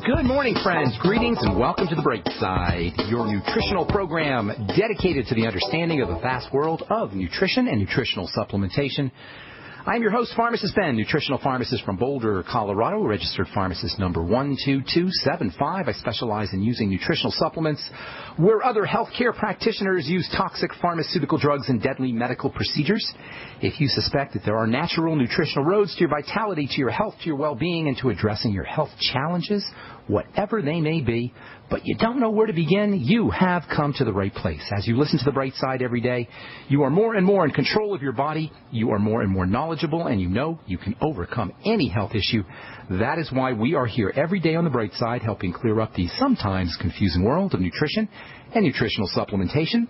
Good morning, friends. Greetings and welcome to the Brightside, your nutritional program dedicated to the understanding of the vast world of nutrition and nutritional supplementation. I'm your host, Pharmacist Ben, nutritional pharmacist from Boulder, Colorado, registered pharmacist number 12275. I specialize in using nutritional supplements where other healthcare practitioners use toxic pharmaceutical drugs and deadly medical procedures. If you suspect that there are natural nutritional roads to your vitality, to your health, to your well-being, and to addressing your health challenges, whatever they may be, but you don't know where to begin, you have come to the right place. As you listen to the Bright Side every day, you are more and more in control of your body, you are more and more knowledgeable, and you know you can overcome any health issue. That is why we are here every day on the Bright Side, helping clear up the sometimes confusing world of nutrition and nutritional supplementation.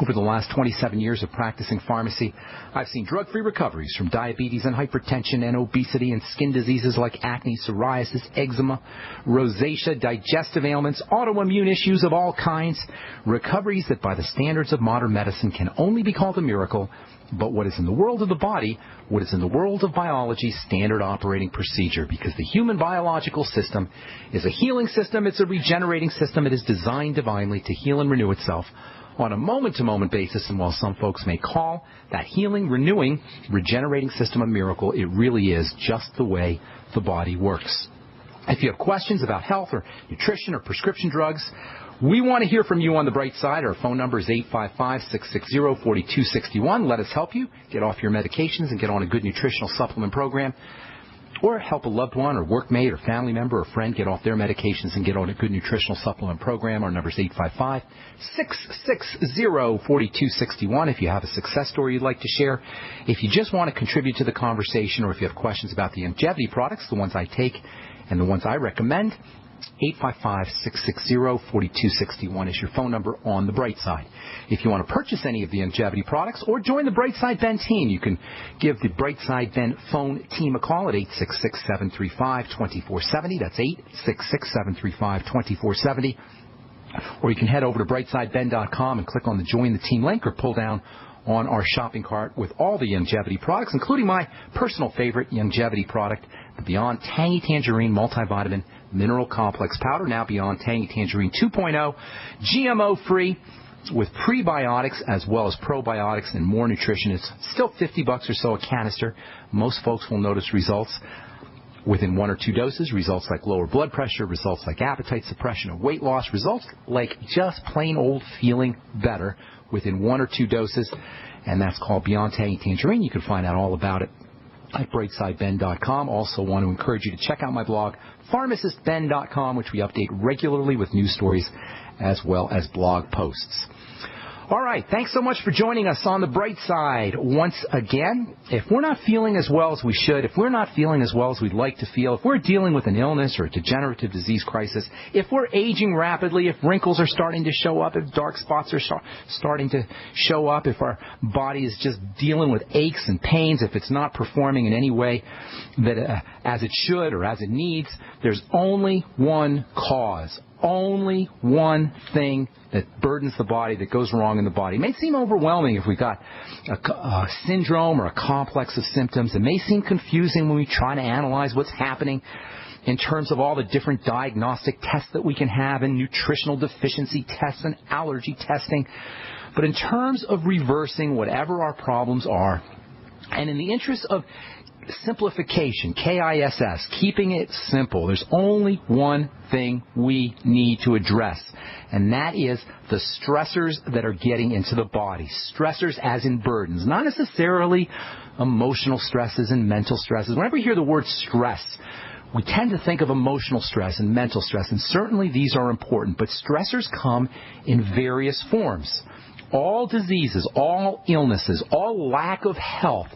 Over the last 27 years of practicing pharmacy, I've seen drug-free recoveries from diabetes and hypertension and obesity and skin diseases like acne, psoriasis, eczema, rosacea, digestive ailments, autoimmune issues of all kinds, recoveries that by the standards of modern medicine can only be called a miracle, but what is in the world of the body, what is in the world of biology, standard operating procedure, because the human biological system is a healing system, it's a regenerating system, it is designed divinely to heal and renew itself on a moment-to-moment basis, and while some folks may call that healing, renewing, regenerating system a miracle, it really is just the way the body works. If you have questions about health or nutrition or prescription drugs, we want to hear from you on the Bright Side. Our phone number is 855-660-4261. Let us help you get off your medications and get on a good nutritional supplement program, or help a loved one or workmate or family member or friend get off their medications and get on a good nutritional supplement program. Our number is 855-660-4261. If you have a success story you'd like to share, if you just want to contribute to the conversation, or if you have questions about the longevity products, the ones I take and the ones I recommend, 855-660-4261 is your phone number on the Bright Side. If you want to purchase any of the longevity products or join the Brightside Ben team, you can give the Brightside Ben phone team a call at 866-735-2470. That's 866-735-2470. Or you can head over to brightsideben.com and click on the Join the Team link, or pull down on our shopping cart with all the longevity products, including my personal favorite longevity product, the Beyond Tangy Tangerine Multivitamin Mineral Complex Powder, now Beyond Tangy Tangerine 2.0, GMO-free, with prebiotics as well as probiotics and more nutrition. It's still $50 or so a canister. Most folks will notice results within 1 or 2 doses, results like lower blood pressure, results like appetite suppression or weight loss, results like just plain old feeling better within 1 or 2 doses, and that's called Beyond Tangy Tangerine. You can find out all about it at brightsideben.com. Also want to encourage you to check out my blog, pharmacistben.com, which we update regularly with news stories as well as blog posts. All right, thanks so much for joining us on the Bright Side once again. If we're not feeling as well as we should, if we're not feeling as well as we'd like to feel, if we're dealing with an illness or a degenerative disease crisis, if we're aging rapidly, if wrinkles are starting to show up, if dark spots are starting to show up, if our body is just dealing with aches and pains, if it's not performing in any way that as it should or as it needs, there's only one cause. Only one thing that burdens the body, that goes wrong in the body. It may seem overwhelming if we've got a syndrome or a complex of symptoms. It may seem confusing when we try to analyze what's happening in terms of all the different diagnostic tests that we can have, and nutritional deficiency tests and allergy testing. But in terms of reversing whatever our problems are, and in the interest of simplification, KISS, keeping it simple, there's only one thing we need to address, and that is the stressors that are getting into the body. Stressors as in burdens, not necessarily emotional stresses and mental stresses. Whenever you hear the word stress, we tend to think of emotional stress and mental stress, and certainly these are important, but stressors come in various forms. All diseases, all illnesses, all lack of health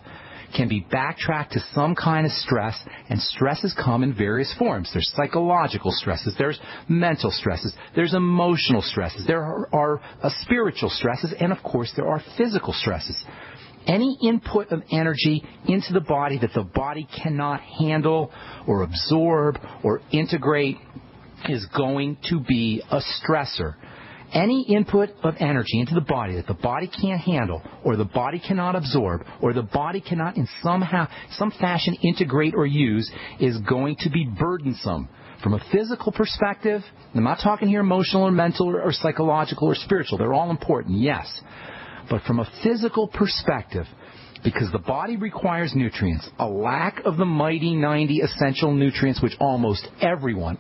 can be backtracked to some kind of stress, and stresses come in various forms. There's psychological stresses, there's mental stresses, there's emotional stresses, there are spiritual stresses, and of course there are physical stresses. Any input of energy into the body that the body cannot handle or absorb or integrate is going to be a stressor. Any input of energy into the body that the body can't handle, or the body cannot absorb, or the body cannot in some fashion integrate or use, is going to be burdensome From a physical perspective, I'm not talking here emotional or mental or psychological or spiritual. They're all important, yes. But from a physical perspective, because the body requires nutrients, a lack of the mighty 90 essential nutrients, which almost everyone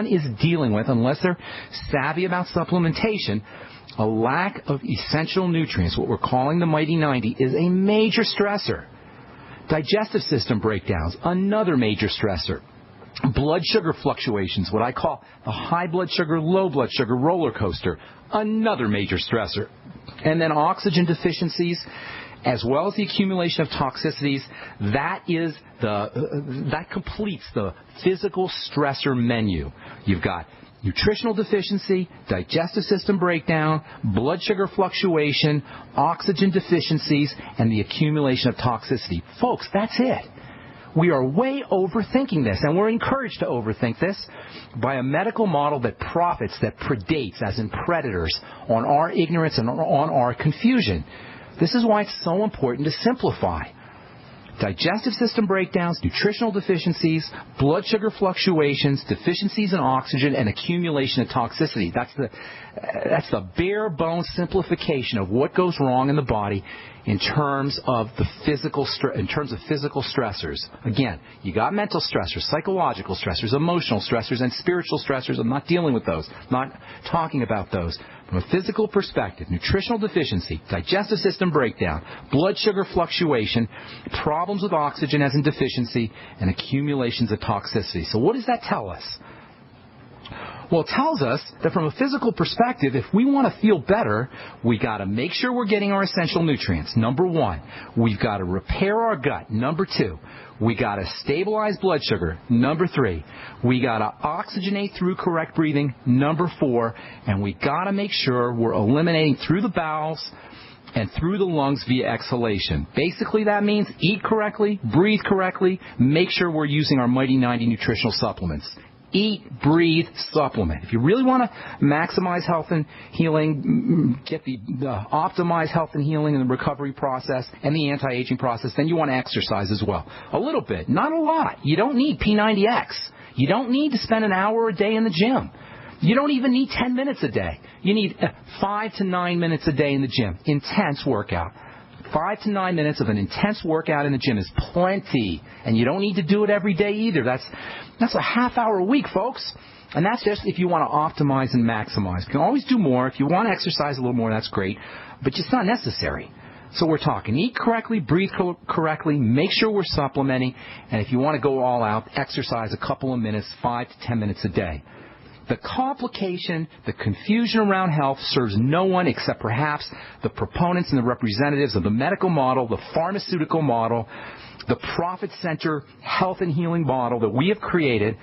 is dealing with, unless they're savvy about supplementation, a lack of essential nutrients, what we're calling the mighty 90, is a major stressor. Digestive system breakdowns, another major stressor. Blood sugar fluctuations, what I call the high blood sugar, low blood sugar roller coaster, another major stressor. And then oxygen deficiencies, as well as the accumulation of toxicities, that completes the physical stressor menu. You've got nutritional deficiency, digestive system breakdown, blood sugar fluctuation, oxygen deficiencies, and the accumulation of toxicity. Folks, that's it. We are way overthinking this, and we're encouraged to overthink this by a medical model that profits, that predates, as in predators, on our ignorance and on our confusion. This is why it's so important to simplify. Digestive system breakdowns, nutritional deficiencies, blood sugar fluctuations, deficiencies in oxygen, and accumulation of toxicity. That's the bare bones simplification of what goes wrong in the body in terms of physical stressors. Again, you got mental stressors, psychological stressors, emotional stressors, and spiritual stressors. I'm not dealing with those. I'm not talking about those. From a physical perspective, nutritional deficiency, digestive system breakdown, blood sugar fluctuation, problems with oxygen as in deficiency, and accumulations of toxicity. So what does that tell us? Well, it tells us that from a physical perspective, if we want to feel better, we got to make sure we're getting our essential nutrients. Number one, we've got to repair our gut. Number two, we got to stabilize blood sugar. Number three, we got to oxygenate through correct breathing. Number four, and we got to make sure we're eliminating through the bowels and through the lungs via exhalation. Basically, that means eat correctly, breathe correctly, make sure we're using our Mighty 90 nutritional supplements. Eat, breathe, supplement. If you really want to maximize health and healing, get the optimize health and healing in the recovery process and the anti-aging process, then you want to exercise as well. A little bit, not a lot. You don't need P90X. You don't need to spend an hour a day in the gym. You don't even need 10 minutes a day. You need 5 to 9 minutes a day in the gym. Intense workout. 5 to 9 minutes of an intense workout in the gym is plenty. And you don't need to do it every day either. That's a half hour a week, folks. And that's just if you want to optimize and maximize. You can always do more. If you want to exercise a little more, that's great. But it's not necessary. So we're talking eat correctly, breathe correctly, make sure we're supplementing. And if you want to go all out, exercise a couple of minutes, 5 to 10 minutes a day. The complication, the confusion around health serves no one except perhaps the proponents and the representatives of the medical model, the pharmaceutical model, the profit center health and healing model that we have created.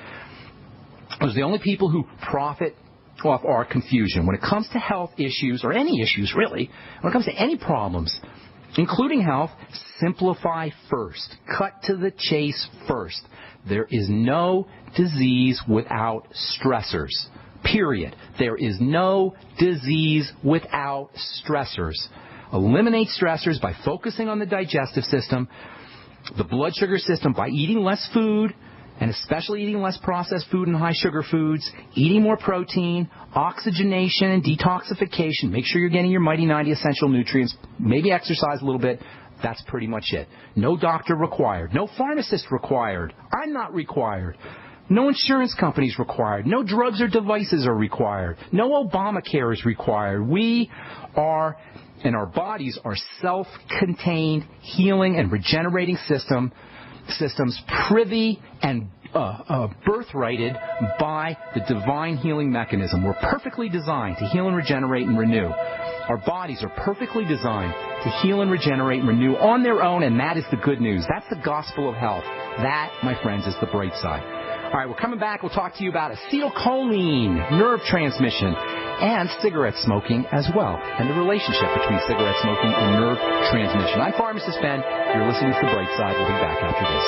Those are the only people who profit off our confusion. When it comes to health issues, or any issues really, when it comes to any problems, including health, simplify first. Cut to the chase first. There is no disease without stressors. Period. There is no disease without stressors. Eliminate stressors by focusing on the digestive system, the blood sugar system by eating less food, and especially eating less processed food and high sugar foods, eating more protein, oxygenation and detoxification. Make sure you're getting your Mighty 90 essential nutrients. Maybe exercise a little bit. That's pretty much it. No doctor required. No pharmacist required. I'm not required. No insurance companies required. No drugs or devices are required. No Obamacare is required. We are, and our bodies are self-contained healing and regenerating systems privy and birthrighted by the divine healing mechanism. We're perfectly designed to heal and regenerate and renew. Our bodies are perfectly designed to heal and regenerate and renew on their own, and that is the good news. That's the gospel of health. That, my friends, is the bright side. All right, we're coming back. We'll talk to you about acetylcholine, nerve transmission, and cigarette smoking as well, and the relationship between cigarette smoking and nerve transmission. I'm Pharmacist Ben. You're listening to The Bright Side. We'll be back after this.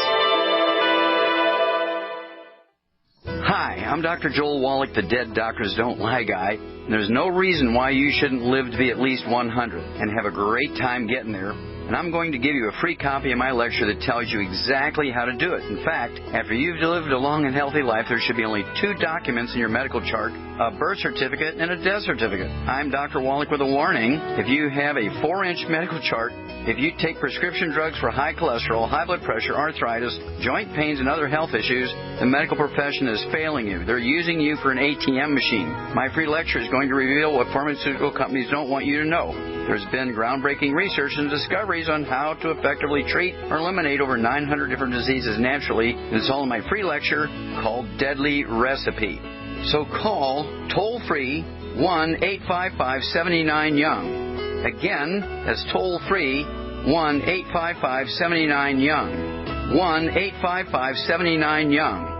Hi, I'm Dr. Joel Wallach, the Dead Doctors Don't Lie guy. There's no reason why you shouldn't live to be at least 100 and have a great time getting there. and I'm going to give you a free copy of my lecture that tells you exactly how to do it. In fact, after you've lived a long and healthy life, there should be only 2 documents in your medical chart, a birth certificate and a death certificate. I'm Dr. Wallach with a warning. If you have a 4-inch medical chart, if you take prescription drugs for high cholesterol, high blood pressure, arthritis, joint pains, and other health issues, the medical profession is failing you. They're using you for an ATM machine. My free lecture is going to reveal what pharmaceutical companies don't want you to know. There's been groundbreaking research and discoveries on how to effectively treat or eliminate over 900 different diseases naturally. And it's all in my free lecture called Deadly Recipe. So call toll-free 1-855-79-YOUNG. Again, that's toll-free 1-855-79-YOUNG. 1-855-79-YOUNG.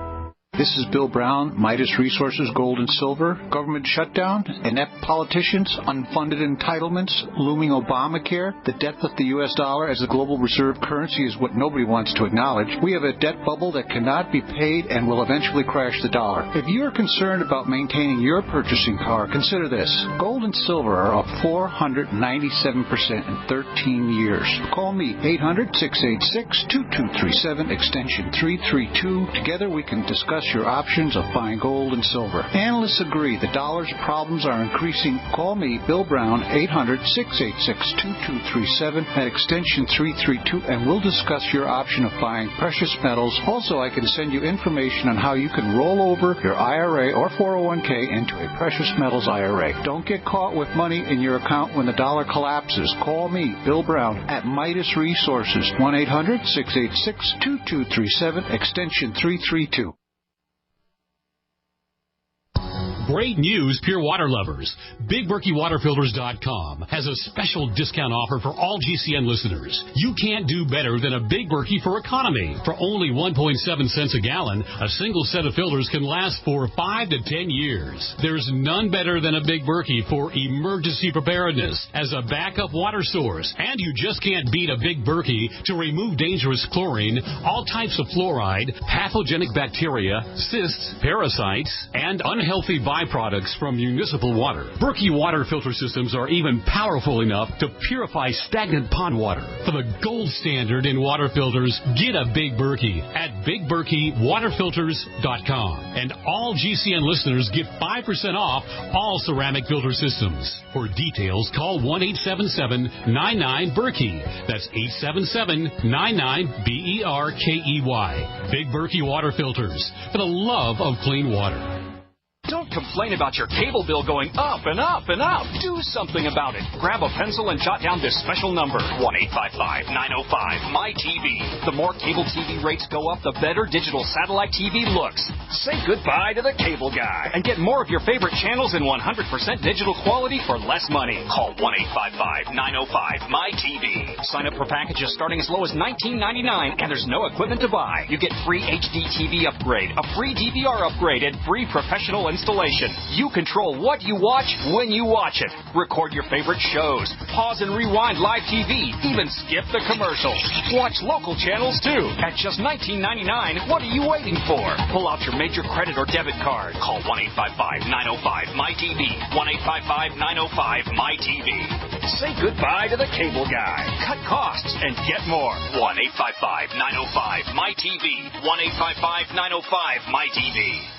This is Bill Brown, Midas Resources, Gold and Silver, government shutdown, inept politicians, unfunded entitlements, looming Obamacare, the debt of the U.S. dollar as the global reserve currency is what nobody wants to acknowledge. We have a debt bubble that cannot be paid and will eventually crash the dollar. If you are concerned about maintaining your purchasing power, consider this. Gold and silver are up 497% in 13 years. Call me, 800-686-2237, extension 332. Together we can discuss your options of buying gold and silver. Analysts agree the dollar's problems are increasing. Call me, Bill Brown, 800-686-2237 at extension 332, and we'll discuss your option of buying precious metals. Also, I can send you information on how you can roll over your IRA or 401k into a precious metals IRA. Don't get caught with money in your account when the dollar collapses. Call me, Bill Brown, at Midas Resources, 1-800-686-2237, extension 332. Great news, pure water lovers. BigBerkeyWaterFilters.com has a special discount offer for all GCN listeners. You can't do better than a Big Berkey for economy. For only 1.7 cents a gallon, a single set of filters can last for 5 to 10 years. There's none better than a Big Berkey for emergency preparedness as a backup water source. And you just can't beat a Big Berkey to remove dangerous chlorine, all types of fluoride, pathogenic bacteria, cysts, parasites, and unhealthy byproducts from municipal water. Berkey water filter systems are even powerful enough to purify stagnant pond water. For the gold standard in water filters, get a Big Berkey at BigBerkeyWaterFilters.com. And all GCN listeners get 5% off all ceramic filter systems. For details, call 1-877-99-BERKEY. That's 877-99-BERKEY. Big Berkey Water Filters, for the love of clean water. Don't complain about your cable bill going up and up and up. Do something about it. Grab a pencil and jot down this special number, 1-855-905-MY-TV. The more cable TV rates go up, the better digital satellite TV looks. Say goodbye to the cable guy and get more of your favorite channels in 100% digital quality for less money. Call 1-855-905-MY-TV. Sign up for packages starting as low as $19.99, and there's no equipment to buy. You get free HD TV upgrade, a free DVR upgrade, and free professional installation. You control what you watch when you watch it. Record your favorite shows. Pause and rewind live TV. Even skip the commercials. Watch local channels too. At just $19.99, what are you waiting for? Pull out your major credit or debit card. Call 1-855-905-MY-TV. 1-855-905-MY-TV. Say goodbye to the cable guy. Cut costs and get more. 1-855-905-MY-TV. 1-855-905-MY-TV.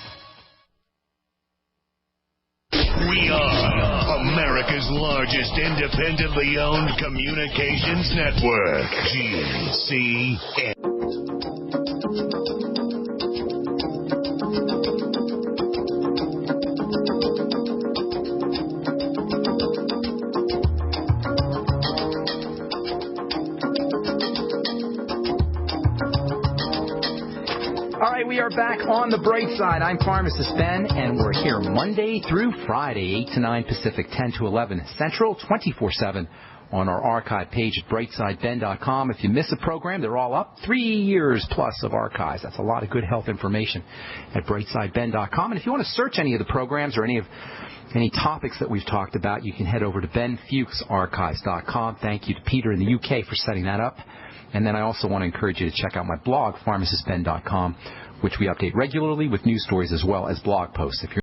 We are America's largest independently owned communications network, GCN. We are back on the Brightside. I'm Pharmacist Ben, and we're here Monday through Friday, 8 to 9 Pacific, 10 to 11 Central, 24/7 on our archive page at brightsideben.com. If you miss a program, they're all up. 3 years plus of archives. That's a lot of good health information at brightsideben.com. And if you want to search any of the programs or any topics that we've talked about, you can head over to benfuchsarchives.com. Thank you to Peter in the UK for setting that up. And then I also want to encourage you to check out my blog, pharmacistben.com, which we update regularly with news stories as well as blog posts. If you're